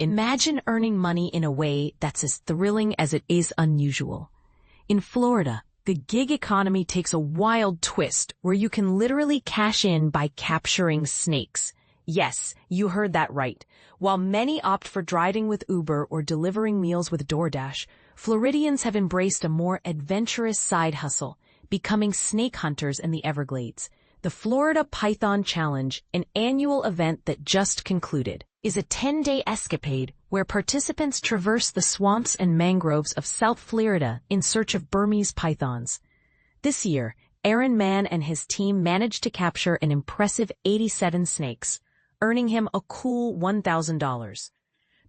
Imagine earning money in a way that's as thrilling as it is unusual. In Florida, the gig economy takes a wild twist where you can literally cash in by capturing snakes. Yes, you heard that right. While many opt for driving with Uber or delivering meals with DoorDash, Floridians have embraced a more adventurous side hustle, becoming snake hunters in the Everglades. The Florida Python Challenge, an annual event that just concluded, is a 10-day escapade where participants traverse the swamps and mangroves of South Florida in search of Burmese pythons. This year, Aaron Mann and his team managed to capture an impressive 87 snakes, earning him a cool $1,000.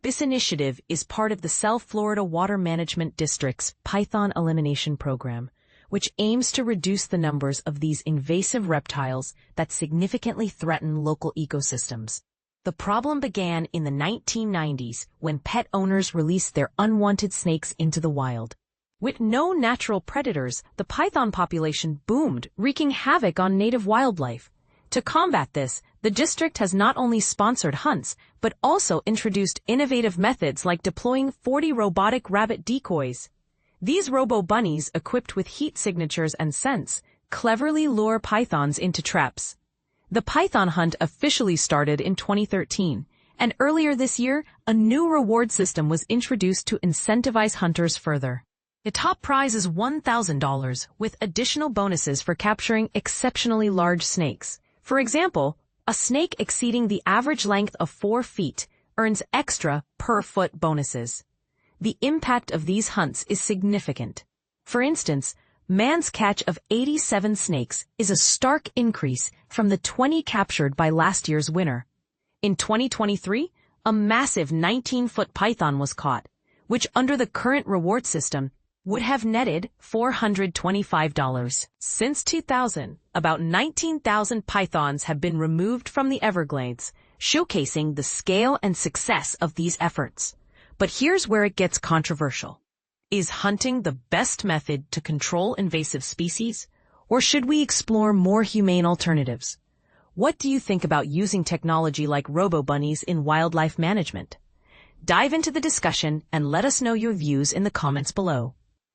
This initiative is part of the South Florida Water Management District's Python Elimination Program, which aims to reduce the numbers of these invasive reptiles that significantly threaten local ecosystems. The problem began in the 1990s when pet owners released their unwanted snakes into the wild. With no natural predators, the python population boomed, wreaking havoc on native wildlife. To combat this, the district has not only sponsored hunts, but also introduced innovative methods like deploying 40 robotic rabbit decoys. These robo-bunnies, equipped with heat signatures and scents, cleverly lure pythons into traps. The python hunt officially started in 2013, and earlier this year, a new reward system was introduced to incentivize hunters further. The top prize is $1,000, with additional bonuses for capturing exceptionally large snakes. For example, a snake exceeding the average length of 4 feet earns extra per-foot bonuses. The impact of these hunts is significant. For instance, Mann's catch of 87 snakes is a stark increase from the 20 captured by last year's winner. In 2023, a massive 19-foot python was caught, which under the current reward system would have netted $425. Since 2000, about 19,000 pythons have been removed from the Everglades, showcasing the scale and success of these efforts. But here's where it gets controversial. Is hunting the best method to control invasive species, or should we explore more humane alternatives? What do you think about using technology like robo-bunnies in wildlife management? Dive into the discussion and let us know your views in the comments below.